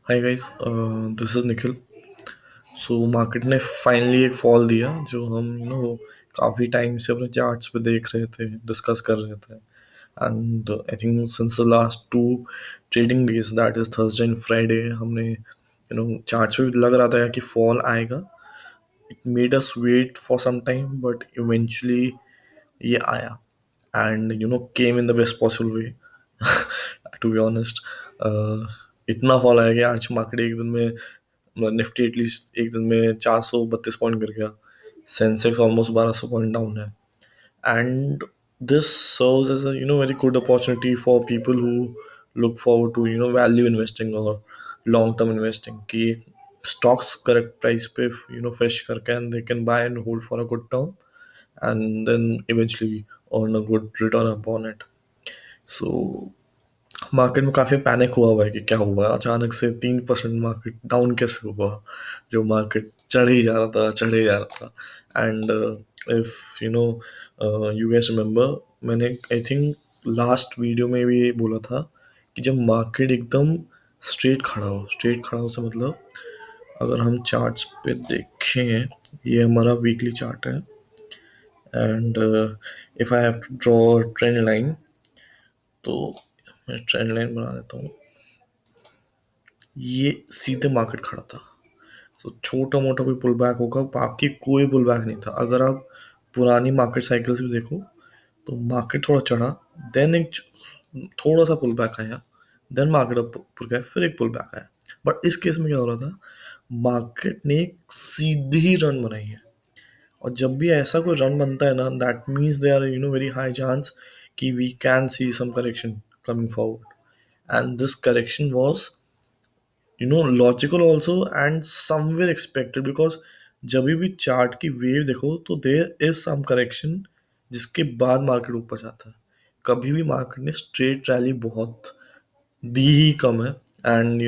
Hi guys, this is Nikhil. So market ने finally एक fall दिया जो हम काफ़ी टाइम से अपने चार्ट्स पे देख रहे थे, डिस्कस कर रहे थे। And I think since the last two trading days, that is Thursday and Friday, हमने चार्ट्स पे भी लग रहा था कि फॉल आएगा। It made us wait for some time but eventually ये आया and came in the best possible way. To be honest, इतना फॉल आया कि आज मार्केट एक दिन में, निफ्टी एटलीस्ट एक दिन में 432 पॉइंट गिर गया। सेंसेक्स ऑलमोस्ट 1200 पॉइंट डाउन है। And this serves as a very good opportunity for people who look forward to value investing or long term investing कि stocks correct price पे fetch करके and they can buy and hold for a good term and then eventually earn a good return upon it. So market में काफ़ी panic हुआ है कि क्या हुआ, अचानक से 3% मार्केट डाउन कैसे हुआ, जो मार्केट चढ़ ही जा रहा था, चढ़ ही जा रहा था। And if you gas remember, मैंने आई थिंक लास्ट वीडियो में भी ये बोला था कि जब मार्केट एकदम स्ट्रेट खड़ा हो से मतलब, अगर हम चार्ट्स पे देखें, ये हमारा वीकली चार्ट है। And if I have to draw trend line, तो मैं ट्रेंड लाइन बना देता हूँ। ये सीधे मार्केट खड़ा था। तो छोटा मोटा कोई पुल बैक होगा, बाकी कोई पुल बैक नहीं था। अगर आप पुरानी मार्केट साइकिल्स भी देखो तो मार्केट थोड़ा चढ़ा, देन एक थोड़ा सा पुल बैक आया, देन मार्केट ऊपर गया, फिर एक पुल बैक आया। बट इस केस में क्या हो रहा था, मार्केट ने एक सीधी रन बनाई है। और जब भी ऐसा कोई रन बनता है ना, that means they are very high chance कि we can see some correction coming forward. And this correction was logical also and somewhere expected, because जब भी चार्ट की वेव देखो तो देर इज सम करेक्शन, जिसके बाद मार्केट ऊपर जाता है। कभी भी मार्केट ने स्ट्रेट रैली बहुत दी ही कम है। And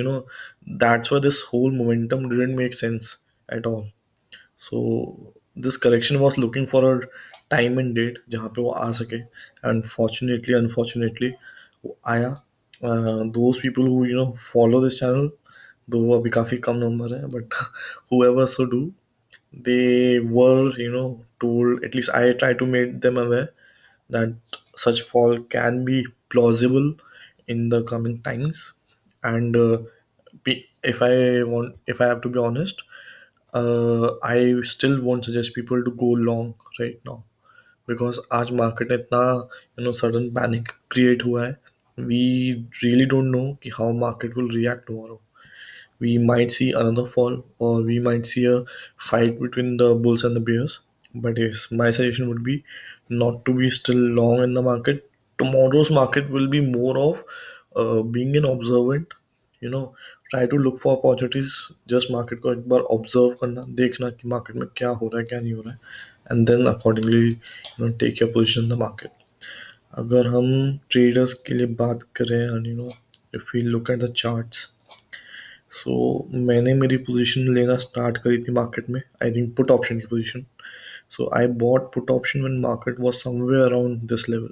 that's why this whole momentum didn't make sense at all. So this correction was looking for a time and date जहाँ पे वो आ सके, एंड फॉर्चुनेटली अनफॉर्चुनेटली वो आया। Those people who follow this channel, दो अभी काफ़ी कम नंबर है, but whoever so do, they were told, at least I try to make them aware that such fall can be plausible in the coming times. And if I have to be honest, I still won't suggest people to go long right now, because आज market में इतना sudden panic create हुआ है। We really don't know कि how market will react tomorrow. We might see another fall, or we might see a fight between the bulls and the bears. But yes, my suggestion would be not to be still long in the market. Tomorrow's market will be more of being an observant. you know Try to look for opportunities. Just market को एक बार observe करना, देखना कि market में क्या हो रहा है, क्या नहीं हो रहा है, and then accordingly take your position in the market. अगर हम traders के लिए बात करें, and if we look at the charts, सो मैंने मेरी पोजीशन लेना स्टार्ट करी थी मार्केट में, आई थिंक पुट ऑप्शन की position. So I bought put option when market was somewhere around this level,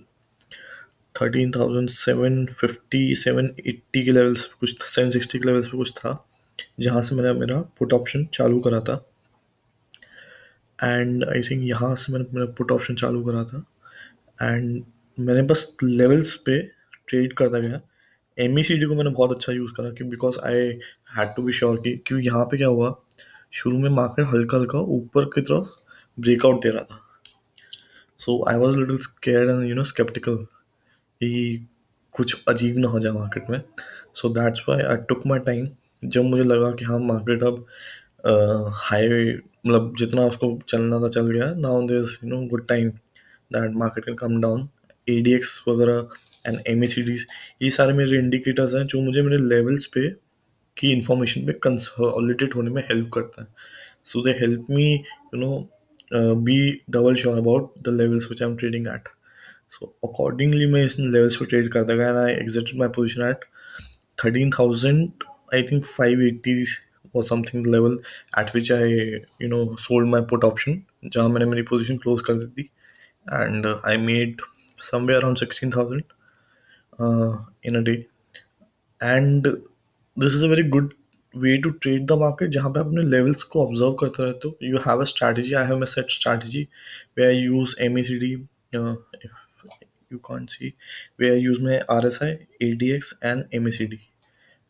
13,750 780 के लेवल्स पे कुछ, 760 के लेवल्स पे कुछ था, जहाँ से मैंने मेरा पुट ऑप्शन चालू करा था। एंड आई थिंक यहाँ से मैंने मेरा पुट ऑप्शन चालू करा था, एंड मैंने बस लेवल्स पे ट्रेड करता गया। एम को मैंने बहुत अच्छा यूज़ करा कि because I had to be sure कि क्यों यहाँ पे क्या हुआ, शुरू में मार्केट हल्का हल्का ऊपर की तरफ ब्रेकआउट दे रहा था। So I was little scared and sceptical कि कुछ अजीब ना हो जाए मार्केट में। So that's why I took my time. जब मुझे लगा कि हाँ मार्केट अब हाई, मतलब जितना उसको चलना था चल गया, now there is good time that market can come down. ADX वगैरह एंड एमएसीडीज, ये सारे मेरे इंडिकेटर्स हैं जो मुझे मेरे लेवल्स पे की इंफॉर्मेशन पे कंसोलिडेट होने में हेल्प करता है। So they help me be double sure about the levels which I am trading at. So accordingly मैं इस लेवल्स पे ट्रेड करता गया, and I exited my position at 13,000, I think 580 or something level, at which I sold my put option, जहाँ मैंने मेरी position close कर दी थी। And I made somewhere around 16,000 in a day. And this is a very good way to trade the market जहाँ पे आप अपने levels को ऑब्जर्व करते रहते हो. You have a strategy, I have a set strategy way I use M E C D, if you can't see, where I use my RSI, ADX and MACD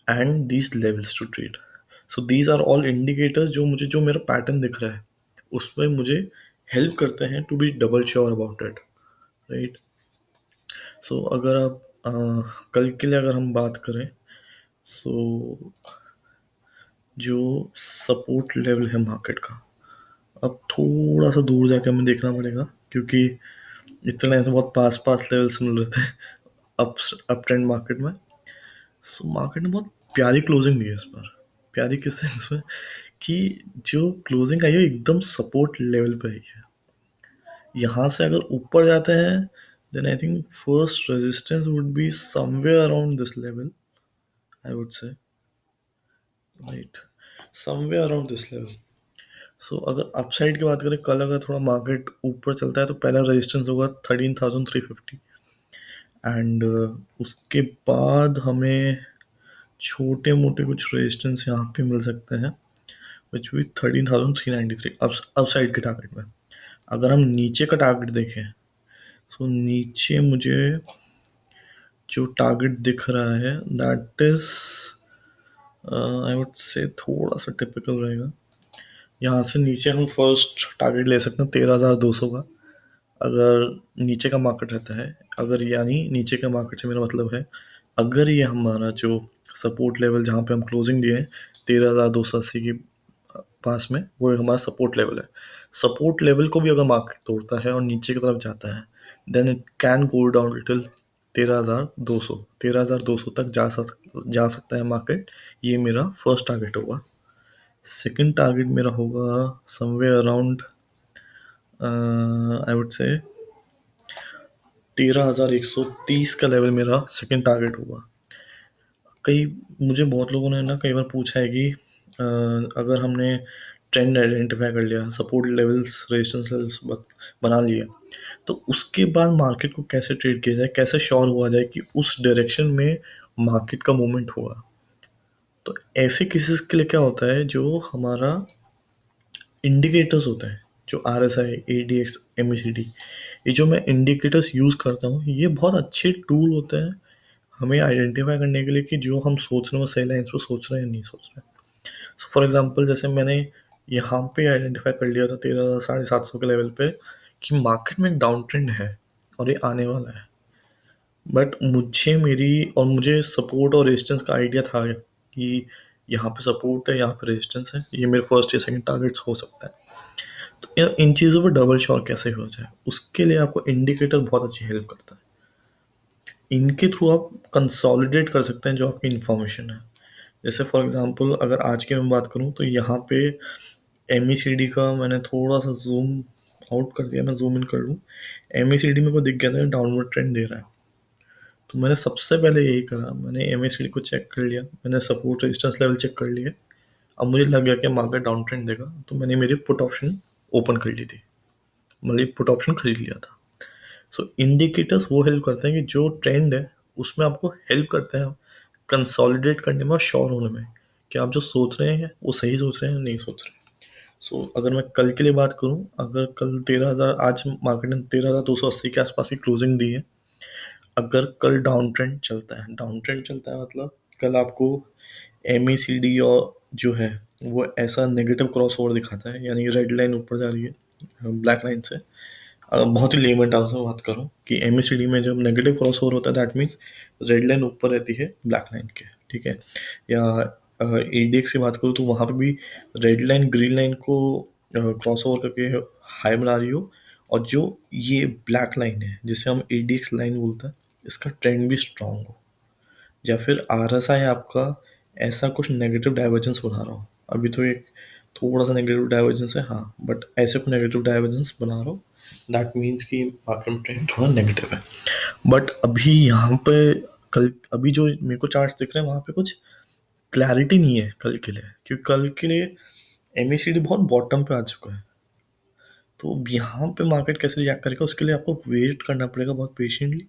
and these levels to trade. So these are all indicators जो मुझे जो मेरा pattern दिख रहा है उसमें मुझे help करते हैं to be double sure about it, right. So अगर आप कल के लिए अगर हम बात करें, सो जो सपोर्ट लेवल है मार्केट का, अब थोड़ा सा दूर जाके हमें देखना पड़ेगा क्योंकि इतने टाइम से बहुत पास पास लेवल्स मिल रहे थे अप ट्रेंड मार्केट में. सो मार्केट ने बहुत प्यारी क्लोजिंग दी है इस बार. प्यारी किस सेंस में कि जो क्लोजिंग आई है एकदम सपोर्ट लेवल पे आई है. यहाँ से अगर ऊपर जाते हैं then I think first resistance would be somewhere around this level, I would say, right, somewhere around this level. So अगर अपसाइड की बात करें, कल अगर थोड़ा मार्केट ऊपर चलता है तो पहला रेजिस्टेंस होगा 13,350 एंड उसके बाद हमें छोटे मोटे कुछ रेजिस्टेंस यहाँ पे मिल सकते हैं विच भी 13,393 अपसाइड के टारगेट में. अगर हम नीचे का टारगेट देखें तो नीचे मुझे जो टारगेट दिख रहा है दैट इज आई वुड से थोड़ा सा टिपिकल रहेगा. यहाँ से नीचे हम फर्स्ट टारगेट ले सकते हैं 13,200 का अगर नीचे का मार्केट रहता है. अगर यानी नीचे का मार्केट से मेरा मतलब है अगर ये हमारा जो सपोर्ट लेवल जहाँ पे हम क्लोजिंग दिए हैं 13,280 के पास में, वो एक हमारा सपोर्ट लेवल है. सपोर्ट लेवल को भी अगर मार्केट तोड़ता है और नीचे की तरफ जाता है then it can go down little 13,200 तक जा सकता है मार्केट. ये मेरा फर्स्ट टारगेट होगा. सेकंड टारगेट मेरा होगा समवेयर अराउंड आई वुड से 13,130 का लेवल मेरा सेकंड टारगेट होगा. कई मुझे बहुत लोगों ने ना कई बार पूछा है कि अगर हमने ट्रेंड आइडेंटिफाई कर लिया, सपोर्ट लेवल्स रेजिस्टेंस लेवल्स बना लिए, तो उसके बाद मार्केट को कैसे ट्रेड किया जाए, कैसे श्योर हुआ जाए कि उस डायरेक्शन में मार्केट का मूवमेंट होगा. तो ऐसे केसेस के लिए क्या होता है, जो हमारा इंडिकेटर्स होते हैं, जो RSI, ADX, MACD, ये जो मैं इंडिकेटर्स यूज़ करता हूँ ये बहुत अच्छे टूल होते हैं हमें आइडेंटिफाई करने के लिए कि जो हम सोच रहे हैं वो सही लाइन्स पर सोच रहे हैं या नहीं सोच रहे हैं. सो फॉर एग्जांपल जैसे मैंने यहाँ पे आइडेंटिफाई कर लिया था 13,750 के लेवल पे कि मार्केट में एक डाउन ट्रेंड है और ये आने वाला है. बट मुझे सपोर्ट और रेजिस्टेंस का आइडिया था कि यहाँ पे सपोर्ट है, यहाँ पे रेजिस्टेंस है, ये मेरे फर्स्ट या सेकंड टारगेट्स हो सकता है. तो इन चीज़ों पर डबल श्योर कैसे हो जाए उसके लिए आपको इंडिकेटर बहुत अच्छी हेल्प करता है. इनके थ्रू आप कंसोलिडेट कर सकते हैं जो आपकी इन्फॉर्मेशन है. जैसे फॉर एग्जांपल अगर आज की मैं बात करूं तो यहाँ पे एम का मैंने थोड़ा सा जूम आउट कर दिया, मैं जूम इन कर लूँ. एम मेरे को दिख गया था डाउनवर्ड ट्रेंड दे रहा है. तो मैंने सबसे पहले यही करा, मैंने एम को चेक कर लिया, मैंने सपोर्ट रेजिस्टेंस लेवल चेक कर लिए. अब मुझे लग गया कि मार्केट डाउन ट्रेंड देगा तो मैंने मेरी पुट ऑप्शन ओपन कर ली थी, मतलब पुट ऑप्शन खरीद लिया था. सो इंडिकेटर्स वो हेल्प करते हैं कि जो ट्रेंड है उसमें आपको हेल्प करते हैं कंसोलिडेट करने में और श्योर होने में कि आप जो सोच रहे हैं वो सही सोच रहे हैं या नहीं सोच रहे. सो अगर मैं कल के लिए बात करूं, अगर कल 13,000, आज मार्केट ने 13,280 के आसपास की क्लोजिंग दी है. अगर कल डाउन ट्रेंड चलता है मतलब कल आपको MACD और जो है वो ऐसा नेगेटिव क्रॉस ओवर दिखाता है, यानी रेड लाइन ऊपर जा रही है ब्लैक लाइन से. अगर बहुत ही लेमन टर्म्स में बात करूँ कि MACD में जब नेगेटिव क्रॉस ओवर होता है दैट मीन्स रेड लाइन ऊपर रहती है ब्लैक लाइन के, ठीक है. या ADX की बात करूँ तो वहाँ पे भी रेड लाइन ग्रीन लाइन को क्रॉस ओवर करके हाई बना रही हो, और जो ये ब्लैक लाइन है जिसे हम ADX लाइन बोलते हैं इसका ट्रेंड भी स्ट्रांग हो, या फिर RSI आपका ऐसा कुछ नेगेटिव डाइवर्जेंस बना रहा हो. अभी तो एक थोड़ा सा नेगेटिव डाइवर्जेंस है हाँ, बट ऐसे कुछ नेगेटिव डाइवर्जेंस बना रहा हो दैट मीन्स कि मार्केट में ट्रेंड थोड़ा नेगेटिव है. बट अभी यहाँ पे कल अभी जो मेरे को चार्ट दिख रहे हैं वहाँ पे कुछ क्लैरिटी नहीं है कल के लिए, क्योंकि कल के लिए MACD बहुत बॉटम पे आ चुका है. तो यहाँ पे मार्केट कैसे रिएक्ट करेगा उसके लिए आपको वेट करना पड़ेगा बहुत पेशेंटली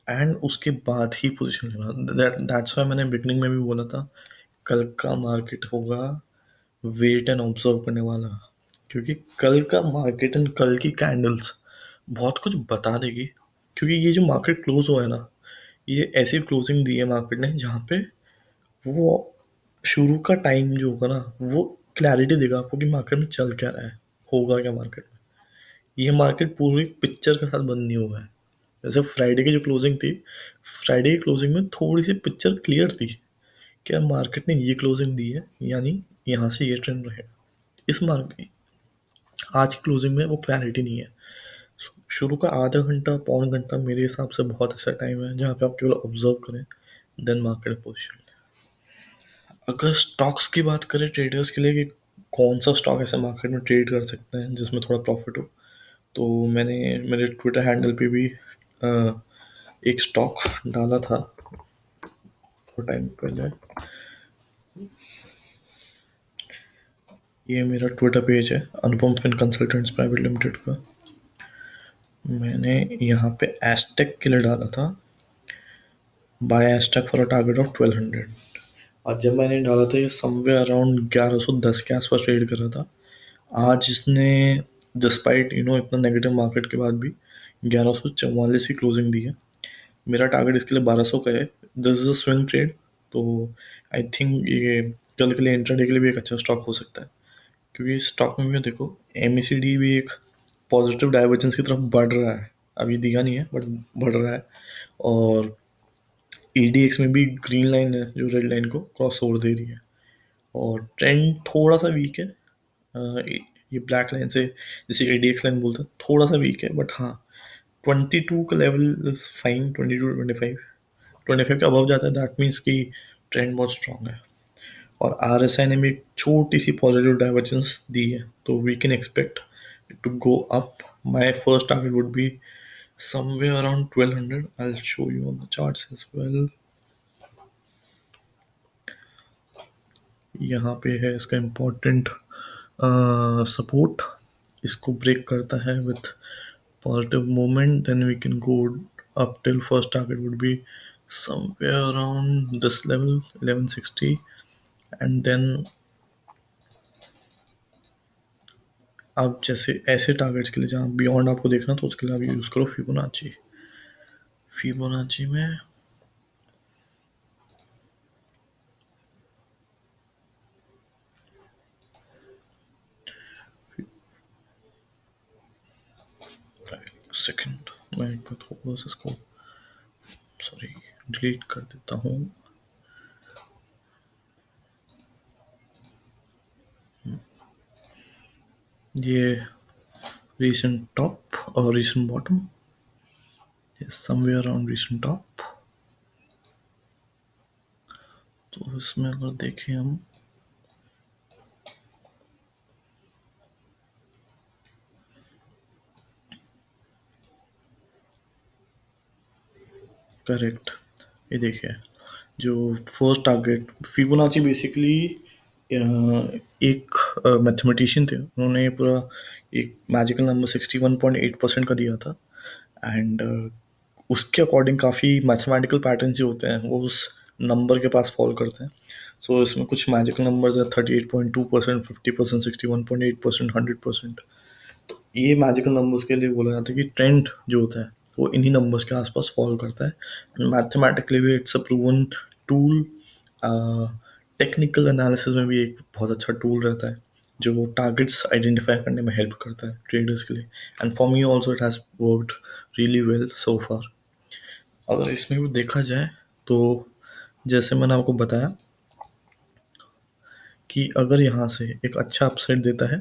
एंड उसके बाद ही पोजीशन लेना. दैट्स वाई मैंने बिगनिंग में भी बोला था कल का मार्केट होगा वेट एंड ऑब्जर्व करने वाला, क्योंकि कल का मार्केट एंड कल की कैंडल्स बहुत कुछ बता देगी। क्योंकि ये जो मार्केट क्लोज हुआ है ना, ये ऐसी क्लोजिंग दी है मार्केट ने जहाँ पे वो शुरू का टाइम जो होगा ना, वो क्लैरिटी देगा आपको कि मार्केट में चल क्या रहा है, होगा क्या मार्केट में। ये मार्केट पूरी पिक्चर के साथ बंद नहीं हुआ है। जैसे फ्राइडे की जो क्लोजिंग थी, फ्राइडे की क्लोजिंग में थोड़ी सी पिक्चर क्लियर थी, क्या मार्केट ने ये क्लोजिंग दी है, यानी यहाँ से ये ट्रेंड रहेगा। इस मार्केट आज की क्लोजिंग में वो क्लैरिटी नहीं है। शुरू का आधा घंटा पौन घंटा मेरे हिसाब से बहुत अच्छा टाइम है जहाँ पे आप केवल ऑब्जर्व करें, देन मार्केट पोजिशन। अगर स्टॉक्स की बात करें ट्रेडर्स के लिए कि कौन सा स्टॉक ऐसे मार्केट में ट्रेड कर सकते हैं जिसमें थोड़ा प्रॉफिट हो, तो मैंने मेरे ट्विटर हैंडल पे भी एक स्टॉक डाला था थोड़ा टाइम पहले। ये मेरा ट्विटर पेज है, Anupam fin consultants private limited का। मैंने यहाँ पे एस्टेक के लिए डाला था, buy Astec for a target of 1200। और जब मैंने डाला था ये समवेयर अराउंड 1110 के आसपास ट्रेड कर रहा था। आज इसने डिस्पाइट इतना नेगेटिव मार्केट के बाद भी 1144 की क्लोजिंग दी है। मेरा टारगेट इसके लिए 1200 का है। This is a swing trade, तो आई थिंक ये कल के लिए इंट्राडे के लिए भी एक अच्छा स्टॉक हो सकता है। क्योंकि इस स्टॉक में भी देखो एम भी एक पॉजिटिव डाइवर्जेंस की तरफ बढ़ रहा है। अभी दिया नहीं है बट बढ़ रहा है। और EDX में भी ग्रीन लाइन है जो रेड लाइन को क्रॉस ओवर दे रही है। और ट्रेंड थोड़ा सा वीक है। ये ब्लैक लाइन से जैसे ADX लाइन बोलते हैं थोड़ा सा वीक है, बट हाँ 22 का लेवल इज फाइन। 22 25 के अबव जाता है, दैट मीन्स कि ट्रेंड बहुत स्ट्रांग है। और RSI ने भी एक छोटी सी पॉजिटिव डाइवर्जेंस दी है, तो we can expect to go up. My first target would be somewhere around 1200. I'll show you on the charts as well. यहाँ पे है इसका इम्पोर्टेंट सपोर्ट। इसको ब्रेक करता है with positive movement, then we can go up till first target would be somewhere around this level 1160। एंड देन आप जैसे ऐसे टारगेट्स के लिए जहाँ बियॉन्ड आपको देखना, तो उसके लिए आप यूज़ करो फिबोनाची। फिबोनाची में सेकंड मैं एक बार थोड़ा सा इसको सॉरी डिलीट कर देता हूँ। ये recent top or recent bottom is somewhere around recent top। तो इसमें अगर देखें हम, करेक्ट, ये देखिए जो फर्स्ट टारगेट फिबोनाची बेसिकली एक मैथमेटिशियन थे, उन्होंने पूरा एक मैजिकल नंबर 61.8% का दिया था। एंड उसके अकॉर्डिंग काफ़ी मैथमेटिकल पैटर्न जो होते हैं वो उस नंबर के पास फॉलो करते हैं। सो इसमें कुछ मैजिकल नंबर्स है 38.2%, 50%, 61.8%, 100%। ये मैजिकल नंबर्स के लिए बोला जाता है कि ट्रेंड जो होता है वो इन्हीं नंबर्स के आसपास फॉलो करता है। एंड मैथमेटिकली भी it's a proven tool. Technical analysis में भी एक बहुत अच्छा टूल रहता है जो टारगेट्स आइडेंटिफाई करने में हेल्प करता है ट्रेडर्स के लिए। And for me also it has worked really well so far. अगर इसमें भी देखा जाए तो जैसे मैंने आपको बताया कि अगर यहाँ से एक अच्छा अपसाइड देता है,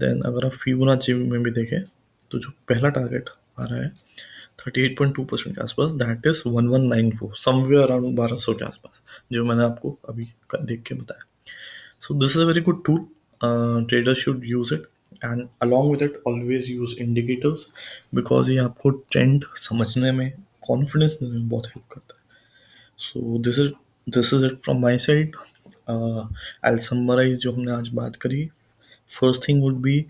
देन अगर आप फिबोनाची में भी देखें तो जो पहला टारगेट आ रहा है 38.2% के आसपास, दैट इज 1194, समवेयर अराउंड 1200 के आसपास, जो मैंने आपको अभी देख के बताया। सो this is a very good tool, trader should use it. And along with it always use indicators, because ये आपको ट्रेंड समझने में, कॉन्फिडेंस देने में बहुत हेल्प करता है। So this is it from my side. I summarise जो हमने आज बात करी। First thing would be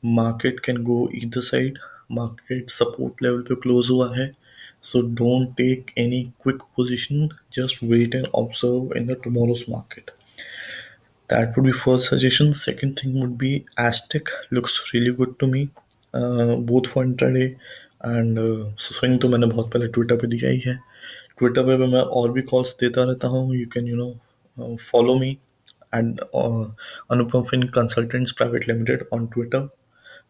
market can go either side. Market support level पे क्लोज हुआ है, so don't take any quick position, just wait and observe in the tomorrow's market. That would be first suggestion. Second thing would be Aztec. Looks really good to me. Both for intraday and swing तो मैंने बहुत पहले Twitter पे दिया ही है. Twitter पे मैं और भी कॉल्स देता रहता हूँ. You can follow me and Anupam Fin Consultants Private Limited on Twitter.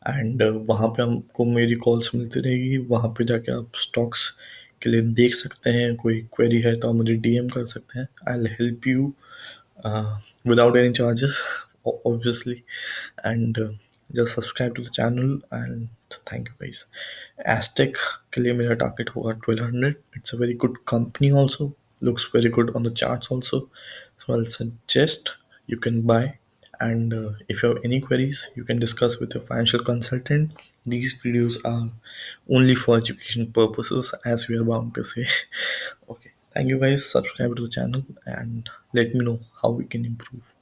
And वहाँ पे हमको मेरी कॉल्स मिलती रहेगी. वहाँ पे जाके आप स्टॉक्स के लिए देख सकते हैं. कोई क्वेरी है तो आप मुझे डीएम कर सकते हैं. I will help you without any charges, obviously. And just subscribe to the channel. And thank you guys. Aztec के लिए मेरा टारगेट होगा 1200. It's a very good company also. Looks very good on the charts also. So I'll suggest you can buy. And if you have any queries, you can discuss with your financial consultant. These videos are only for education purposes, as we are bound to say. Okay, thank you guys. Subscribe to the channel and let me know how we can improve.